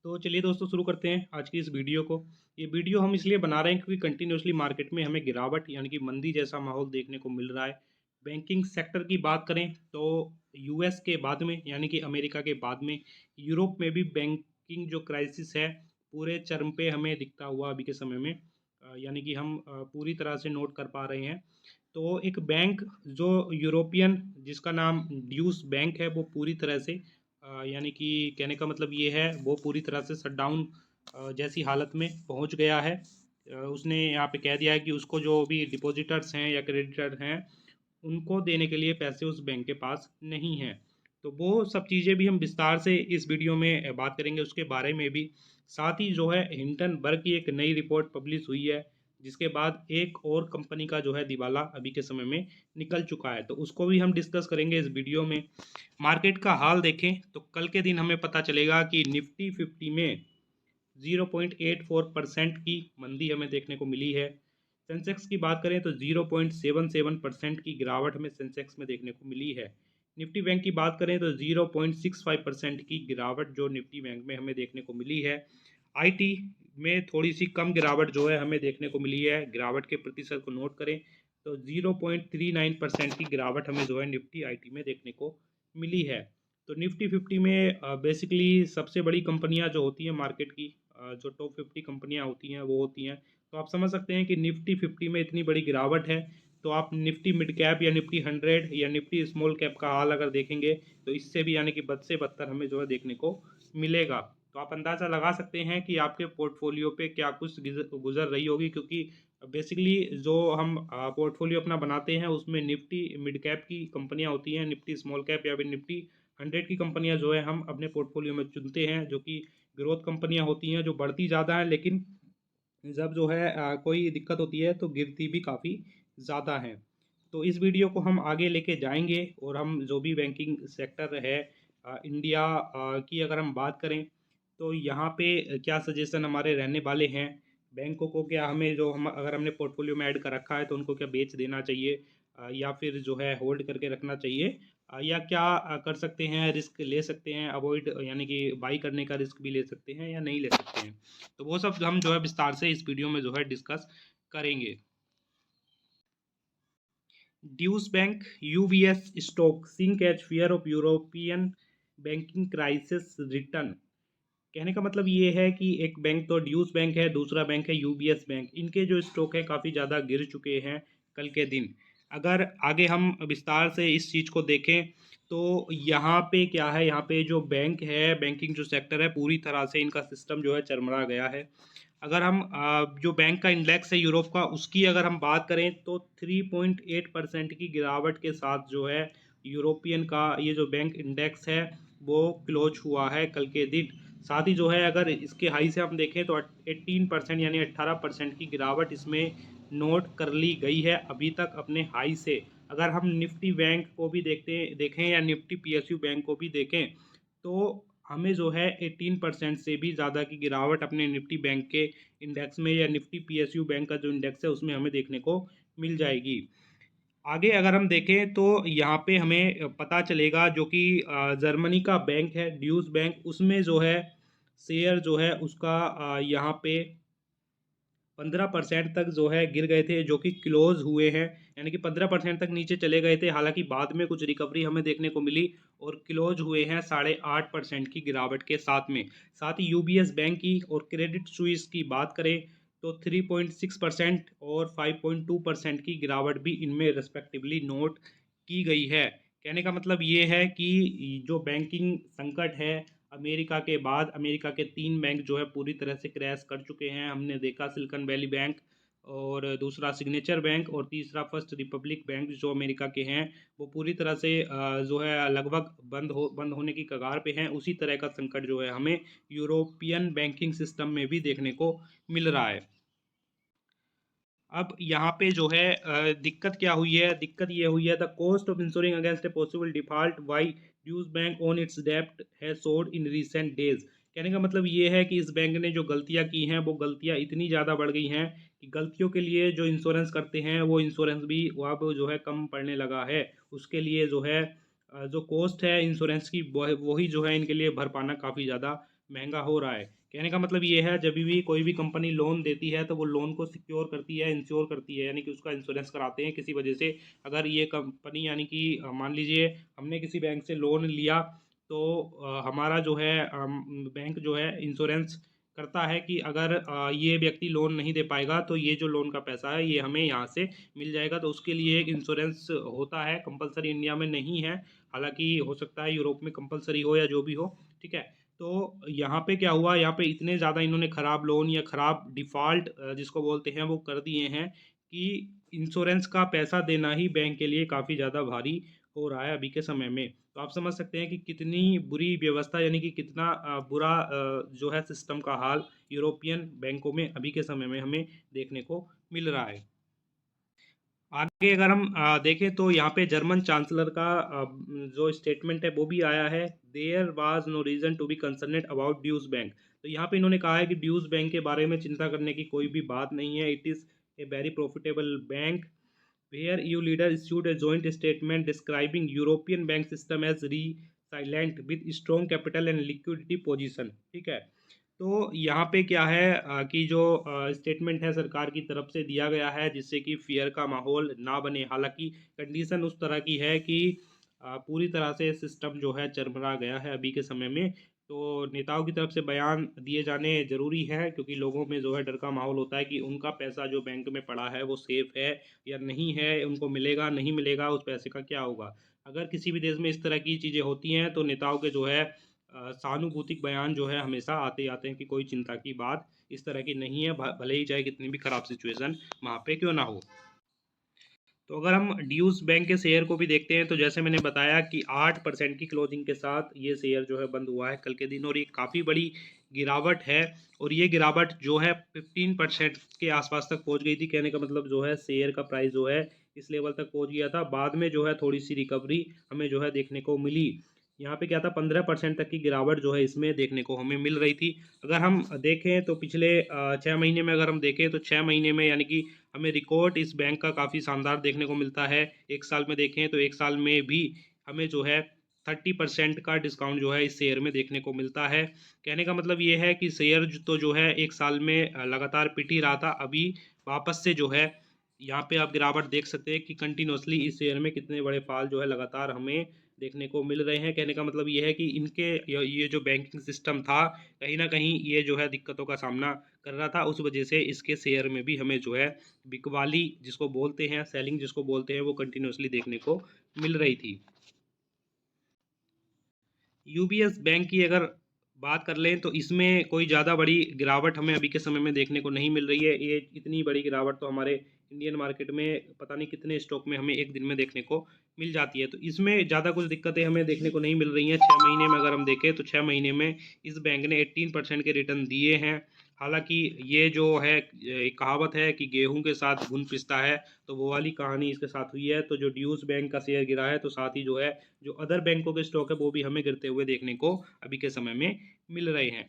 तो चलिए दोस्तों शुरू करते हैं आज की इस वीडियो को। ये वीडियो हम इसलिए बना रहे हैं क्योंकि कंटिन्यूसली मार्केट में हमें गिरावट यानी कि मंदी जैसा माहौल देखने को मिल रहा है। बैंकिंग सेक्टर की बात करें तो यूएस के बाद में यानी कि अमेरिका के बाद में यूरोप में भी बैंकिंग जो क्राइसिस है पूरे चरम पे हमें दिखता हुआ अभी के समय में। यानी कि हम पूरी तरह से नोट कर पा रहे हैं। तो एक बैंक जो यूरोपियन जिसका नाम ड्यूस बैंक है वो पूरी तरह से यानी कि कहने का मतलब ये है वो पूरी तरह से शटडाउन जैसी हालत में पहुंच गया है। उसने यहाँ पे कह दिया है कि उसको जो भी डिपॉजिटर्स हैं या क्रेडिटर हैं उनको देने के लिए पैसे उस बैंक के पास नहीं हैं। तो वो सब चीज़ें भी हम विस्तार से इस वीडियो में बात करेंगे उसके बारे में भी। साथ ही जो है हिंटनबर्ग की एक नई रिपोर्ट पब्लिश हुई है जिसके बाद एक और कंपनी का जो है दिवाला अभी के समय में निकल चुका है, तो उसको भी हम डिस्कस करेंगे इस वीडियो में। मार्केट का हाल देखें तो कल के दिन हमें पता चलेगा कि निफ्टी 50 में 0.84% की मंदी हमें देखने को मिली है। सेंसेक्स की बात करें तो 0.77% की गिरावट हमें सेंसेक्स में देखने को मिली है। निफ्टी बैंक की बात करें तो 0.65% की गिरावट जो निफ्टी बैंक में हमें देखने को मिली है। आईटी में थोड़ी सी कम गिरावट जो है हमें देखने को मिली है। गिरावट के प्रतिशत को नोट करें तो 0.39% की गिरावट हमें जो है निफ्टी आईटी में देखने को मिली है। तो निफ्टी 50 में बेसिकली सबसे बड़ी कंपनियां जो होती हैं मार्केट की, जो टॉप 50 कंपनियां होती हैं वो होती हैं। तो आप समझ सकते हैं कि निफ्टी 50 में इतनी बड़ी गिरावट है। तो आप निफ्टी मिड कैप या निफ्टी 100 या निफ्टी स्मॉल कैप का हाल अगर देखेंगे तो इससे भी यानी कि बद से बदतर हमें जो है देखने को मिलेगा। तो आप अंदाज़ा लगा सकते हैं कि आपके पोर्टफोलियो पे क्या कुछ गुजर रही होगी, क्योंकि बेसिकली जो हम पोर्टफोलियो अपना बनाते हैं उसमें निफ्टी मिड कैप की कंपनियां होती हैं, निफ्टी स्मॉल कैप या फिर निफ्टी 100 की कंपनियां जो है हम अपने पोर्टफोलियो में चुनते हैं, जो कि ग्रोथ कंपनियां होती हैं जो बढ़ती ज़्यादा हैं, लेकिन जब जो है कोई दिक्कत होती है तो गिरती भी काफ़ी ज़्यादा है। तो इस वीडियो को हम आगे लेके जाएंगे और हम जो भी बैंकिंग सेक्टर है इंडिया की अगर हम बात करें तो यहाँ पे क्या सजेशन हमारे रहने वाले हैं। बैंकों को क्या हमें जो हम अगर हमने पोर्टफोलियो में ऐड कर रखा है तो उनको क्या बेच देना चाहिए, या फिर जो है होल्ड करके रखना चाहिए, या क्या कर सकते हैं, रिस्क ले सकते हैं अवॉइड यानी कि बाई करने का रिस्क भी ले सकते हैं या नहीं ले सकते हैं। तो वो सब हम जो है विस्तार से इस वीडियो में जो है डिस्कस करेंगे। Deutsche bank UBS stock sink as fear of European banking crisis return. कहने का मतलब ये है कि एक बैंक तो ड्यूस बैंक है, दूसरा बैंक है यूबीएस बैंक। इनके जो स्टॉक है काफ़ी ज़्यादा गिर चुके हैं कल के दिन। अगर आगे हम विस्तार से इस चीज़ को देखें तो यहाँ पे क्या है, यहाँ पे जो बैंक है बैंकिंग जो सेक्टर है पूरी तरह से इनका सिस्टम जो है चरमरा गया है। अगर हम जो बैंक का इंडेक्स है यूरोप का उसकी अगर हम बात करें तो 3.8% की गिरावट के साथ जो है यूरोपियन का ये जो बैंक इंडेक्स है वो क्लोज हुआ है कल के दिन। साथ ही जो है अगर इसके हाई से हम देखें तो 18% यानी 18% की गिरावट इसमें नोट कर ली गई है अभी तक अपने हाई से। अगर हम निफ्टी बैंक को भी देखें या निफ्टी पीएसयू बैंक को भी देखें तो हमें जो है 18% से भी ज़्यादा की गिरावट अपने निफ्टी बैंक के इंडेक्स में या निफ्टी पीएसयू बैंक का जो इंडेक्स है उसमें हमें देखने को मिल जाएगी। आगे अगर हम देखें तो यहाँ पे हमें पता चलेगा जो कि जर्मनी का बैंक है ड्यूस बैंक, उसमें जो है शेयर जो है उसका यहाँ पे 15% तक जो है गिर गए थे, जो कि क्लोज हुए हैं। यानी कि 15% तक नीचे चले गए थे, हालांकि बाद में कुछ रिकवरी हमें देखने को मिली और क्लोज हुए हैं 8.5% की गिरावट के साथ में। साथ ही यूबीएस बैंक की और क्रेडिट स्विस की बात करें तो 3.6% और 5.2% की गिरावट भी इनमें रेस्पेक्टिवली नोट की गई है। कहने का मतलब ये है कि जो बैंकिंग संकट है अमेरिका के बाद अमेरिका के 3 बैंक जो है पूरी तरह से क्रैश कर चुके हैं। हमने देखा सिलिकॉन वैली बैंक, और दूसरा सिग्नेचर बैंक, और तीसरा फर्स्ट रिपब्लिक बैंक जो अमेरिका के हैं वो पूरी तरह से जो है लगभग बंद होने की कगार पे हैं। उसी तरह का संकट जो है हमें यूरोपियन बैंकिंग सिस्टम में भी देखने को मिल रहा है। अब यहाँ पे जो है दिक्कत क्या हुई है, दिक्कत ये हुई है the cost of insuring against a possible default by Deutsche bank on its डेप्ट है सोर्ड इन रिसेंट डेज। कहने का मतलब ये है कि इस बैंक ने जो गलतियाँ की हैं वो गलतियाँ इतनी ज़्यादा बढ़ गई हैं कि गलतियों के लिए जो इंश्योरेंस करते हैं वो इंश्योरेंस भी अब जो है कम पड़ने लगा है। उसके लिए जो है जो कॉस्ट है इंश्योरेंस की वही जो है इनके लिए भर पाना काफ़ी ज़्यादा महंगा हो रहा है। कहने का मतलब ये है, जब भी कोई भी कंपनी लोन देती है तो वो लोन को सिक्योर करती है, इंश्योर करती है, यानी कि उसका इंश्योरेंस कराते हैं किसी वजह से। अगर ये कंपनी यानी कि मान लीजिए हमने किसी बैंक से लोन लिया, तो हमारा जो है बैंक जो है इंश्योरेंस करता है कि अगर ये व्यक्ति लोन नहीं दे पाएगा तो ये जो लोन का पैसा है ये हमें यहाँ से मिल जाएगा। तो उसके लिए एक इंश्योरेंस होता है, कंपलसरी इंडिया में नहीं है, हालांकि हो सकता है यूरोप में कंपलसरी हो या जो भी हो, ठीक है। तो यहाँ पे क्या हुआ, यहाँ पे इतने ज़्यादा इन्होंने ख़राब लोन या ख़राब डिफ़ॉल्ट जिसको बोलते हैं वो कर दिए हैं कि इंश्योरेंस का पैसा देना ही बैंक के लिए काफ़ी ज़्यादा भारी हो रहा है अभी के समय में। तो आप समझ सकते हैं कि कितनी बुरी व्यवस्था, यानी कि कितना बुरा जो है सिस्टम का हाल यूरोपियन बैंकों में अभी के समय में हमें देखने को मिल रहा है। आगे अगर हम देखें तो यहाँ पे जर्मन चांसलर का जो स्टेटमेंट है वो भी आया है, there was no reason to be concerned about Deutsche bank. तो यहाँ पे इन्होंने कहा है कि ड्यूज बैंक के बारे में चिंता करने की कोई भी बात नहीं है, it is a very profitable bank. Where you leader issued a joint statement describing European bank system as resilient with strong capital and liquidity position, ठीक है। तो यहाँ पे क्या है कि जो स्टेटमेंट है सरकार की तरफ से दिया गया है जिससे कि फियर का माहौल ना बने। हालांकि कंडीशन उस तरह की है कि पूरी तरह से सिस्टम जो है चरमरा गया है अभी के समय में। तो नेताओं की तरफ से बयान दिए जाने ज़रूरी है, क्योंकि लोगों में जो है डर का माहौल होता है कि उनका पैसा जो बैंक में पड़ा है वो सेफ़ है या नहीं है, उनको मिलेगा नहीं मिलेगा, उस पैसे का क्या होगा। अगर किसी भी देश में इस तरह की चीज़ें होती हैं तो नेताओं के जो है सहानुभूतिक बयान जो है हमेशा आते ही आते हैं कि कोई चिंता की बात इस तरह की नहीं है, भले ही चाहे कितनी भी ख़राब सिचुएशन वहाँ पे क्यों ना हो। तो अगर हम ड्यूज बैंक के शेयर को भी देखते हैं तो जैसे मैंने बताया कि 8% की क्लोजिंग के साथ ये शेयर जो है बंद हुआ है कल के दिन, और ये काफ़ी बड़ी गिरावट है। और ये गिरावट जो है 15% के आसपास तक पहुंच गई थी। कहने का मतलब जो है शेयर का प्राइस जो है इस लेवल तक पहुंच गया था, बाद में जो है थोड़ी सी रिकवरी हमें जो है देखने को मिली। यहाँ पे क्या था, 15% तक की गिरावट जो है इसमें देखने को हमें मिल रही थी। अगर हम देखें तो पिछले 6 महीने में अगर हम देखें तो 6 महीने में यानी कि हमें रिकॉर्ड इस बैंक का काफ़ी शानदार देखने को मिलता है। एक साल में देखें तो एक साल में भी हमें जो है 30% का डिस्काउंट जो है इस शेयर में देखने को मिलता है। कहने का मतलब ये है कि शेयर तो जो है एक साल में लगातार पिट ही रहा था, अभी वापस से जो है यहाँ पे आप गिरावट देख सकते हैं कि कंटिन्यूसली इस शेयर में कितने बड़े फाल जो है लगातार हमें देखने को मिल रहे हैं। कहने का मतलब ये है कि इनके ये जो बैंकिंग सिस्टम था कहीं ना कहीं ये जो है दिक्कतों का सामना कर रहा था, उस वजह से इसके शेयर में भी हमें जो है बिकवाली जिसको बोलते हैं, सेलिंग जिसको बोलते हैं, वो कंटिन्यूसली देखने को मिल रही थी। यूबीएस बैंक की अगर बात कर लें तो इसमें कोई ज़्यादा बड़ी गिरावट हमें अभी के समय में देखने को नहीं मिल रही है। ये इतनी बड़ी गिरावट तो हमारे इंडियन मार्केट में पता नहीं कितने स्टॉक में हमें एक दिन में देखने को मिल जाती है। तो इसमें ज़्यादा कुछ दिक्कतें हमें देखने को नहीं मिल रही हैं। 6 महीने में अगर हम देखें तो 6 महीने में इस बैंक ने 18% के रिटर्न दिए हैं। हालांकि ये जो है एक कहावत है कि गेहूं के साथ घुन पिसता है, तो वो वाली कहानी इसके साथ हुई है। तो जो ड्यूज बैंक का शेयर गिरा है तो साथ ही जो है जो अदर बैंकों के स्टॉक है वो भी हमें गिरते हुए देखने को अभी के समय में मिल रहे हैं।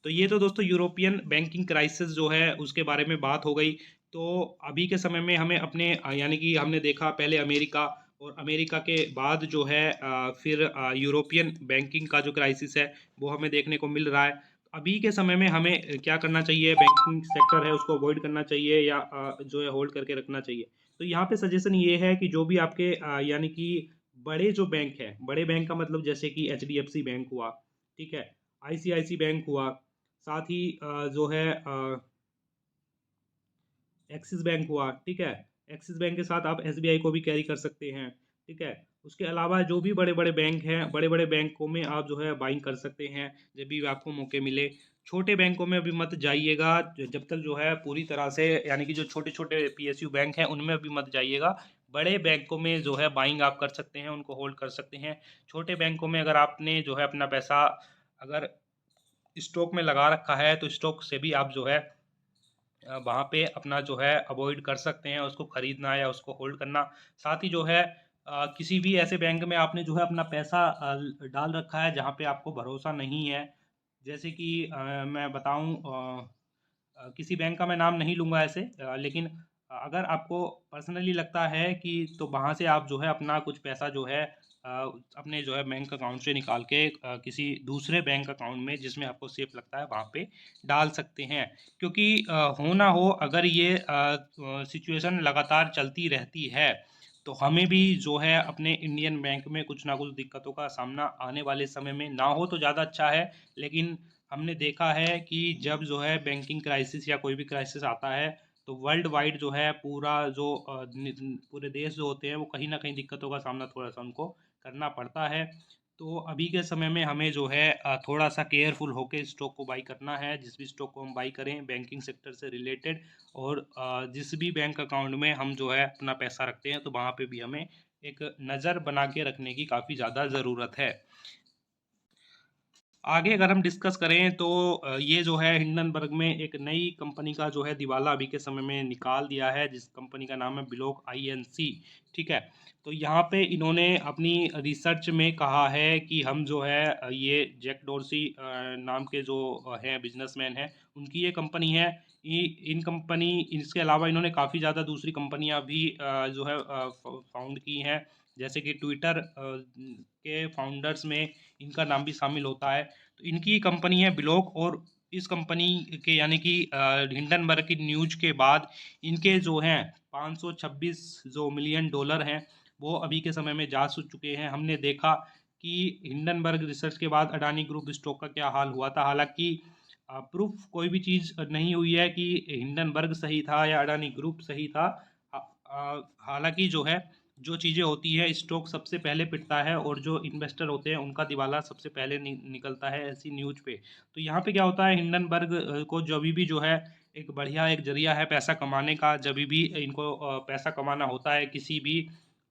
तो ये तो दोस्तों यूरोपियन बैंकिंग क्राइसिस जो है उसके बारे में बात हो गई। तो अभी के समय में हमें अपने यानी कि हमने देखा पहले अमेरिका, और अमेरिका के बाद जो है फिर यूरोपियन बैंकिंग का जो क्राइसिस है वो हमें देखने को मिल रहा है। अभी के समय में हमें क्या करना चाहिए, बैंकिंग सेक्टर है उसको अवॉइड करना चाहिए या जो है होल्ड करके रखना चाहिए। तो यहाँ पे सजेशन ये है कि जो भी आपके यानी कि बड़े जो बैंक है, बड़े बैंक का मतलब जैसे कि एचडीएफसी बैंक हुआ, ठीक है, आईसीआईसी बैंक हुआ, साथ ही जो है एक्सिस बैंक हुआ, ठीक है। एक्सिस बैंक के साथ आप एसबीआई को भी कैरी कर सकते हैं, ठीक है। उसके अलावा जो भी बड़े बड़े बैंक हैं, बड़े बड़े बैंकों में आप जो है बाइंग कर सकते हैं जब भी आपको मौके मिले। छोटे बैंकों में अभी मत जाइएगा जब तक जो है पूरी तरह से, यानी कि जो छोटे छोटे पीएसयू बैंक हैं उनमें अभी मत जाइएगा। बड़े बैंकों में जो है बाइंग आप कर सकते हैं, उनको होल्ड कर सकते हैं। छोटे बैंकों में अगर आपने जो है अपना पैसा अगर स्टॉक में लगा रखा है तो स्टॉक से भी आप जो है वहाँ पे अपना जो है अवॉइड कर सकते हैं उसको ख़रीदना या उसको होल्ड करना। साथ ही जो है किसी भी ऐसे बैंक में आपने जो है अपना पैसा डाल रखा है जहाँ पे आपको भरोसा नहीं है, जैसे कि मैं बताऊँ किसी बैंक का मैं नाम नहीं लूँगा ऐसे, लेकिन अगर आपको पर्सनली लगता है कि तो वहाँ से आप जो है अपना कुछ पैसा जो है अपने जो है बैंक अकाउंट से निकाल के किसी दूसरे बैंक अकाउंट में जिसमें आपको सेफ लगता है वहाँ पे डाल सकते हैं। क्योंकि हो ना हो, अगर ये सिचुएशन लगातार चलती रहती है तो हमें भी जो है अपने इंडियन बैंक में कुछ ना कुछ दिक्कतों का सामना आने वाले समय में, ना हो तो ज़्यादा अच्छा है। लेकिन हमने देखा है कि जब जो है बैंकिंग क्राइसिस या कोई भी क्राइसिस आता है तो वर्ल्ड वाइड जो है पूरा जो पूरे देश जो होते हैं वो कहीं ना कहीं दिक्कतों का सामना थोड़ा सा उनको करना पड़ता है। तो अभी के समय में हमें जो है थोड़ा सा केयरफुल होकर स्टॉक को बाई करना है। जिस भी स्टॉक को हम बाई करें बैंकिंग सेक्टर से रिलेटेड, और जिस भी बैंक अकाउंट में हम जो है अपना पैसा रखते हैं तो वहाँ पे भी हमें एक नज़र बना के रखने की काफ़ी ज़्यादा ज़रूरत है। आगे अगर हम डिस्कस करें तो ये जो है हिंडनबर्ग में एक नई कंपनी का जो है दिवाला अभी के समय में निकाल दिया है, जिस कंपनी का नाम है ब्लॉक आईएनसी। ठीक है, तो यहाँ पे इन्होंने अपनी रिसर्च में कहा है कि हम जो है ये जैक डोर्सी नाम के जो हैं बिजनेसमैन हैं, उनकी ये कंपनी है। इन कंपनी इसके अलावा इन्होंने काफ़ी ज़्यादा दूसरी कंपनियां भी जो है फाउंड की हैं। जैसे कि ट्विटर के फाउंडर्स में इनका नाम भी शामिल होता है। तो इनकी कंपनी है ब्लॉक, और इस कंपनी के यानी कि हिंडनबर्ग की न्यूज के बाद इनके जो हैं 526 जो मिलियन डॉलर हैं वो अभी के समय में जा चुके हैं। हमने देखा कि हिंडनबर्ग रिसर्च के बाद अडानी ग्रुप स्टॉक का क्या हाल हुआ था। हालांकि प्रूफ कोई भी चीज़ नहीं हुई है कि हिंडनबर्ग सही था या अडानी ग्रुप सही था। हालांकि जो है जो चीज़ें होती है स्टॉक सबसे पहले पिटता है और जो इन्वेस्टर होते हैं उनका दिवाला सबसे पहले निकलता है ऐसी न्यूज पे। तो यहाँ पे क्या होता है, हिंडनबर्ग को जब भी जो है एक बढ़िया एक जरिया है पैसा कमाने का। जब भी इनको पैसा कमाना होता है किसी भी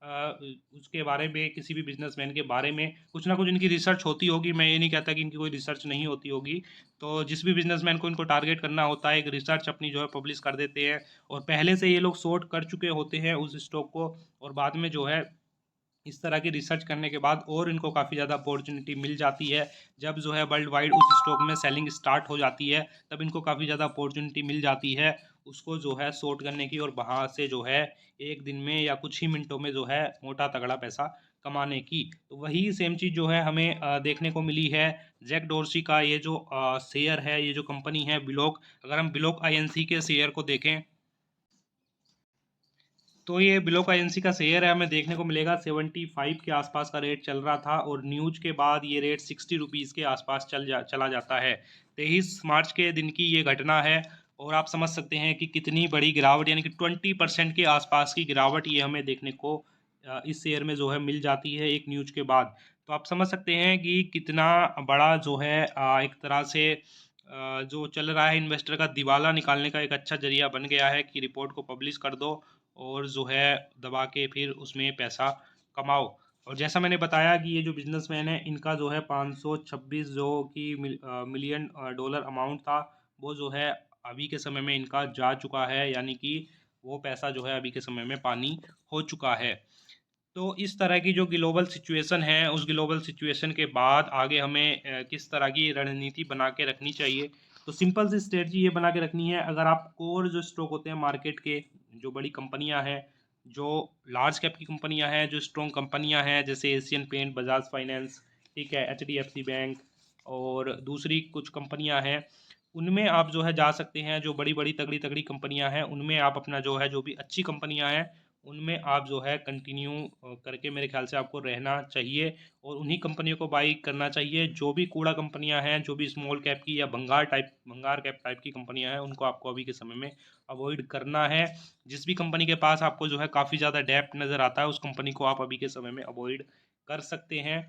उसके बारे में, किसी भी बिजनेसमैन के बारे में कुछ ना कुछ इनकी रिसर्च होती होगी। मैं ये नहीं कहता कि इनकी कोई रिसर्च नहीं होती होगी। तो जिस भी बिजनेसमैन को इनको टारगेट करना होता है एक रिसर्च अपनी जो है पब्लिश कर देते हैं, और पहले से ये लोग शॉर्ट कर चुके होते हैं उस स्टॉक को, और बाद में जो है इस तरह की रिसर्च करने के बाद और इनको काफ़ी ज़्यादा अपॉर्चुनिटी मिल जाती है। जब जो है वर्ल्ड वाइड उस स्टॉक में सेलिंग स्टार्ट हो जाती है तब इनको काफ़ी ज़्यादा अपॉर्चुनिटी मिल जाती है उसको जो है शॉर्ट करने की, और वहाँ से जो है एक दिन में या कुछ ही मिनटों में जो है मोटा तगड़ा पैसा कमाने की। तो वही सेम चीज़ जो है हमें देखने को मिली है। जैक डोर्सी का ये जो शेयर है, ये जो कंपनी है ब्लॉक, अगर हम ब्लॉक आईएनसी के शेयर को देखें तो ये ब्लॉक आईएनसी का शेयर है, हमें देखने को मिलेगा 75 के आसपास का रेट चल रहा था, और न्यूज के बाद ये रेट 60 रुपीज़ के आसपास चला जाता है। 23 मार्च के दिन की ये घटना है, और आप समझ सकते हैं कि कितनी बड़ी गिरावट, यानी कि 20% के आसपास की गिरावट ये हमें देखने को इस शेयर में जो है मिल जाती है एक न्यूज के बाद। तो आप समझ सकते हैं कि कितना बड़ा जो है एक तरह से जो चल रहा है इन्वेस्टर का दिवाला निकालने का एक अच्छा जरिया बन गया है कि रिपोर्ट को पब्लिश कर दो और जो है दबा के फिर उसमें पैसा कमाओ। और जैसा मैंने बताया कि ये जो बिजनेसमैन है इनका जो है 526 जो कि मिलियन डॉलर अमाउंट था वो जो है अभी के समय में इनका जा चुका है, यानी कि वो पैसा जो है अभी के समय में पानी हो चुका है। तो इस तरह की जो ग्लोबल सिचुएशन है उस ग्लोबल सिचुएशन के बाद आगे हमें किस तरह की रणनीति बना के रखनी चाहिए। तो सिंपल सी स्ट्रेटजी ये बना के रखनी है, अगर आप कोर जो स्टॉक होते हैं मार्केट के, जो बड़ी कंपनियां हैं, जो लार्ज कैप की कंपनियां हैं, जो स्ट्रॉन्ग कंपनियां हैं जैसे एशियन पेंट, बजाज फाइनेंस, ठीक है, एचडीएफसी बैंक और दूसरी कुछ कंपनियां हैं, उनमें आप जो है जा सकते हैं। जो बड़ी बड़ी तगड़ी तगड़ी कंपनियां हैं उनमें आप अपना जो है, जो भी अच्छी कंपनियां हैं उनमें आप जो है कंटिन्यू करके मेरे ख्याल से आपको रहना चाहिए, और उन्हीं कंपनियों को बाई करना चाहिए। जो भी कूड़ा कंपनियां हैं, जो भी स्मॉल कैप की या भंगार कैप टाइप की कंपनियां हैं उनको आपको अभी के समय में अवॉइड करना है। जिस भी कंपनी के पास आपको जो है काफ़ी ज़्यादा डेप्ट नज़र आता है उस कंपनी को आप अभी के समय में अवॉइड कर सकते हैं।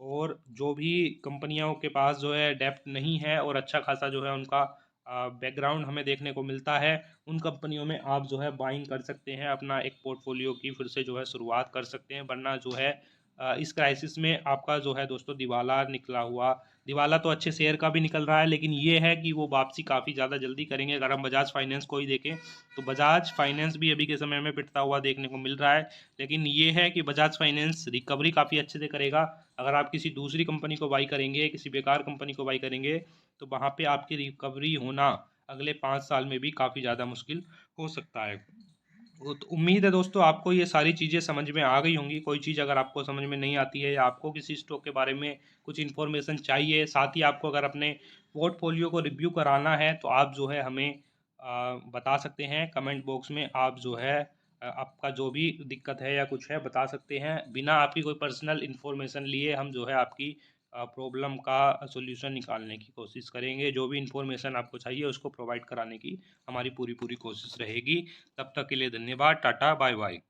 और जो भी कंपनियों के पास जो है डेप्ट नहीं है और अच्छा खासा जो है उनका बैकग्राउंड हमें देखने को मिलता है, उन कंपनियों में आप जो है बाइंग कर सकते हैं, अपना एक पोर्टफोलियो की फिर से जो है शुरुआत कर सकते हैं। वरना जो है इस क्राइसिस में आपका जो है दोस्तों दिवाला निकला हुआ, दिवाला तो अच्छे शेयर का भी निकल रहा है, लेकिन ये है कि वो वापसी काफ़ी ज़्यादा जल्दी करेंगे। अगर हम बजाज फाइनेंस को ही देखें तो बजाज फाइनेंस भी अभी के समय में पिटता हुआ देखने को मिल रहा है, लेकिन ये है कि बजाज फाइनेंस रिकवरी काफ़ी अच्छे से करेगा। अगर आप किसी दूसरी कंपनी को बाई करेंगे, किसी बेकार कंपनी को बाई करेंगे, तो वहाँ पे आपकी रिकवरी होना अगले 5 साल में भी काफ़ी ज़्यादा मुश्किल हो सकता है। वो तो उम्मीद है दोस्तों आपको ये सारी चीज़ें समझ में आ गई होंगी। कोई चीज़ अगर आपको समझ में नहीं आती है या आपको किसी स्टॉक के बारे में कुछ इन्फॉर्मेशन चाहिए, साथ ही आपको अगर अपने पोर्टफोलियो को रिव्यू कराना है तो आप जो है हमें बता सकते हैं कमेंट बॉक्स में। आप जो है आपका जो भी दिक्कत है या कुछ है बता सकते हैं। बिना आपकी कोई पर्सनल इन्फॉर्मेशन लिए हम जो है आपकी प्रॉब्लम का सॉल्यूशन निकालने की कोशिश करेंगे। जो भी इन्फॉर्मेशन आपको चाहिए उसको प्रोवाइड कराने की हमारी पूरी पूरी कोशिश रहेगी। तब तक के लिए धन्यवाद। Tata bye bye.